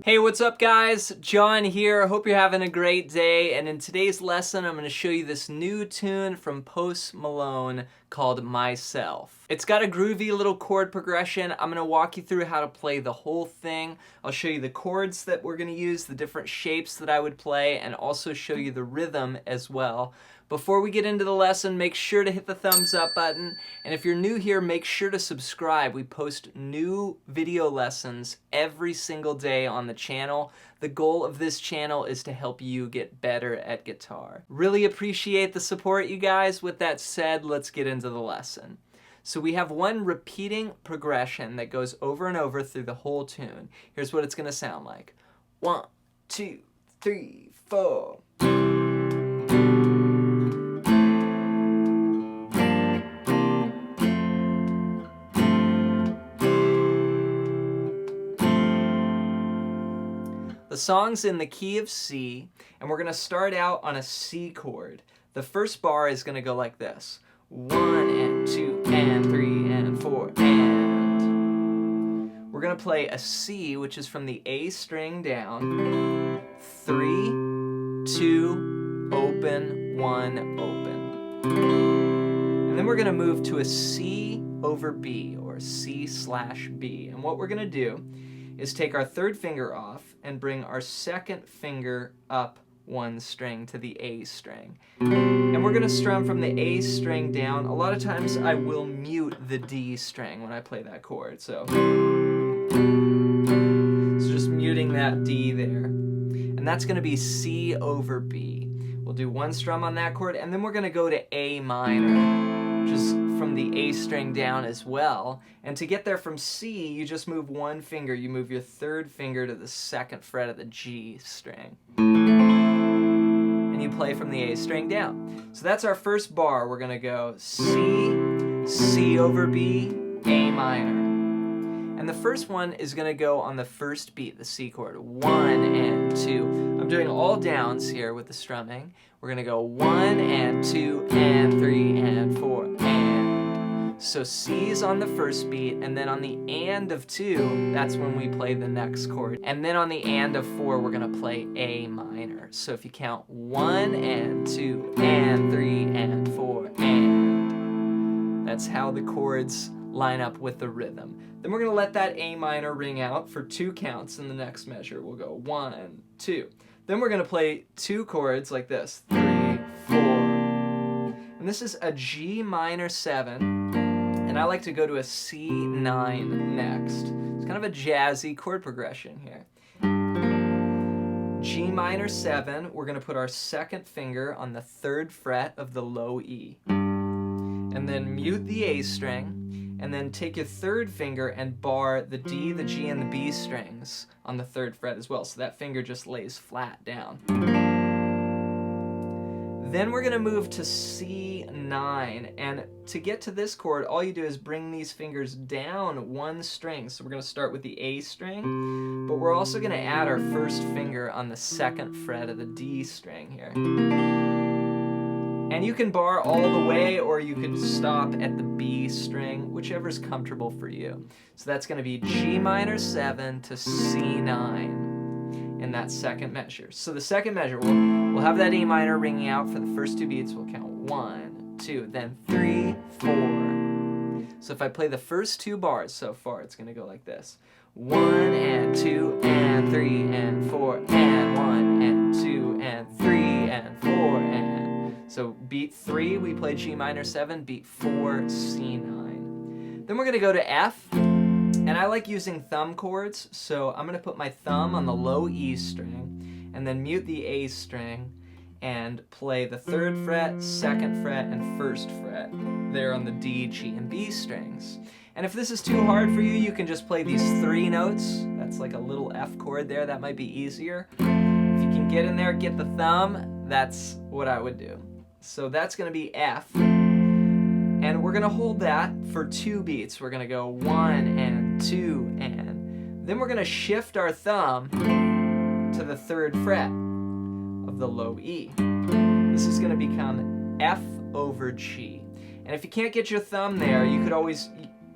Hey, what's up guys? John here. Hope you're having a great day, and in today's lesson I'm going to show you this new tune from Post Malone called Myself. It's got a groovy little chord progression. I'm going to walk you through how to play the whole thing. I'll show you the chords that we're going to use, the different shapes that I would play, and also show you the rhythm as well. Before we get into the lesson, make sure to hit the thumbs up button. And if you're new here, make sure to subscribe. We post new video lessons every single day on the channel. The goal of this channel is to help you get better at guitar. Really appreciate the support, you guys. With that said, let's get into the lesson. So we have one repeating progression that goes over and over through the whole tune. Here's what it's going to sound like. 1, 2, 3, 4. The song's in the key of C, and we're going to start out on a C chord. The first bar is going to go like this. 1 and 2 and 3 and 4 and. We're going to play a C, which is from the A string down. 3, 2, open, 1, open. And then we're going to move to a C over B, or C/B. And what we're going to do is take our third finger off and bring our second finger up one string to the A string. And we're going to strum from the A string down. A lot of times I will mute the D string when I play that chord. So just muting that D there. And that's going to be C over B. We'll do one strum on that chord, and then we're going to go to A minor, which is from the A string down as well. And to get there from C, you just move one finger. You move your third finger to the second fret of the G string. And you play from the A string down. So that's our first bar. We're going to go C, C over B, A minor. And the first one is going to go on the first beat, the C chord. 1 and 2. I'm doing all downs here with the strumming. We're going to go 1 and 2 and 3 and 4 and. So C's on the first beat, and then on the and of 2, that's when we play the next chord. And then on the and of 4, we're going to play A minor. So if you count 1 and 2 and 3 and 4 and. That's how the chords line up with the rhythm. Then we're going to let that A minor ring out for 2 counts in the next measure. We'll go 1, 2. Then we're going to play 2 chords like this. 3, 4. And this is a G minor 7. And I like to go to a C9 next. It's kind of a jazzy chord progression here. G minor 7, we're going to put our second finger on the 3rd fret of the low E. And then mute the A string, and then take your 3rd finger and bar the D, the G, and the B strings on the 3rd fret as well. So that finger just lays flat down. Then we're going to move to C9, and to get to this chord, all you do is bring these fingers down one string. So we're going to start with the A string, but we're also going to add our first finger on the 2nd fret of the D string here. And you can bar all the way, or you could stop at the B string, whichever's comfortable for you. So that's going to be G minor 7 to C9. In that second measure. So the second measure, we'll have that A minor ringing out for the first 2 beats. We'll count 1, 2, then 3, 4. So if I play the first 2 bars so far, it's going to go like this. 1 and 2 and 3 and 4 and 1 and 2 and 3 and 4 and. So beat 3, we play G minor 7, beat 4, C9. Then we're going to go to F. And I like using thumb chords, so I'm going to put my thumb on the low E string, and then mute the A string, and play the 3rd fret, 2nd fret, and 1st fret there on the D, G, and B strings. And if this is too hard for you, you can just play these 3 notes. That's like a little F chord there. That might be easier. If you can get in there, get the thumb, that's what I would do. So that's going to be F. And we're going to hold that for 2 beats. We're going to go 1 and 2 and then we're going to shift our thumb to the 3rd fret of the low E. This is going to become F over G. And if you can't get your thumb there, you could always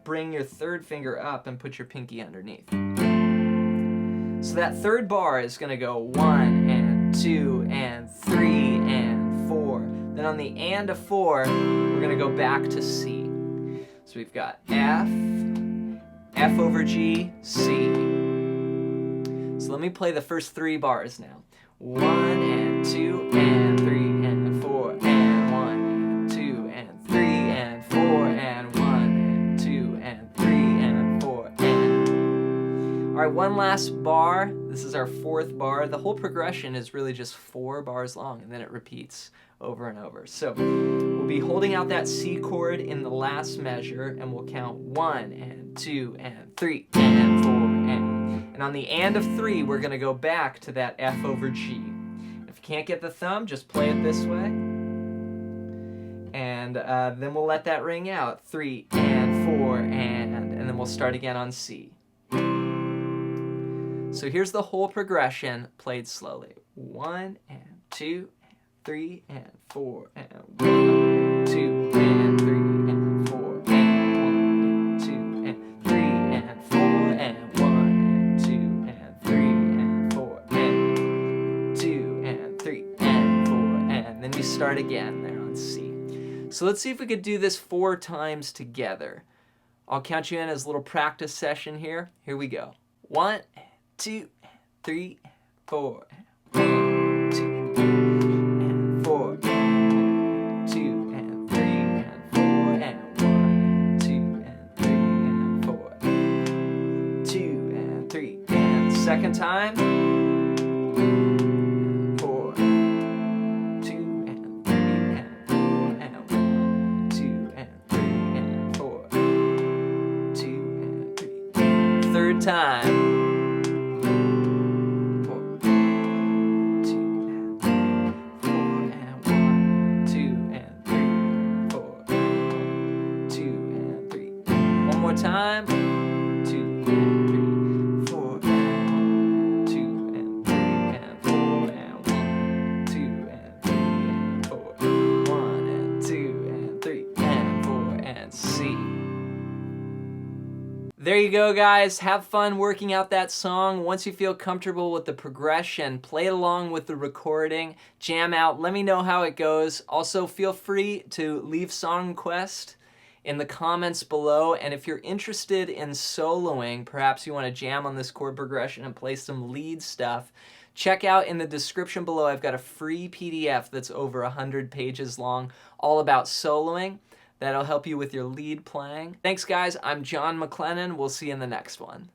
bring your 3rd finger up and put your pinky underneath. So that 3rd bar is going to go 1 and 2 and 3 and 4. Then on the and of 4, we're going to go back to C. So we've got F, F over G, C. So let me play the first 3 bars now. 1 and 2 and 3 and 4 and 1 and 2 and 3 and 4 and 1 and 2 and 3 and 4 and... All right, one last bar. This is our 4th bar. The whole progression is really just 4 bars long, and then it repeats over and over. So we'll be holding out that C chord in the last measure, and we'll count 1 and 2 and 3 and 4 and on the and of 3, we're going to go back to that F over G. If you can't get the thumb, just play it this way, and then we'll let that ring out. 3 and 4 and then we'll start again on C. So here's the whole progression played slowly. 1 and 2 and 3 and 4 and 1 and 2 and 3 and 4 and 1 and 2 and 3 and 4 and 1 and 2 and 3 and 4 and 2 and 3 and 4 and then you start again there on C. So let's see if we could do this 4 times together. I'll count you in as a little practice session here. Here we go. 1 and 2 and 3 and 4 and 1, 2 and 4 and 2 and 3 and 4 and 1 and 2 and 3 and 4 2 and 3 and the second time 4 2 and 3 and 4 and 1 2 and 3 and 4 2 and 3 third time. Time 2 and 3 4 and 2 and 3 and 4 and 1 2 and 3 and 4 1 and 2 and 3 and 4 and C. There you go, guys. Have fun working out that song. Once you feel comfortable with the progression, play it along with the recording, jam out, let me know how it goes. Also, feel free to leave song requests in the comments below, and if you're interested in soloing, perhaps you want to jam on this chord progression and play some lead stuff, check out in the description below. I've got a free PDF that's over 100 pages long, all about soloing. That'll help you with your lead playing. Thanks, guys. I'm John McLennan. We'll see you in the next one.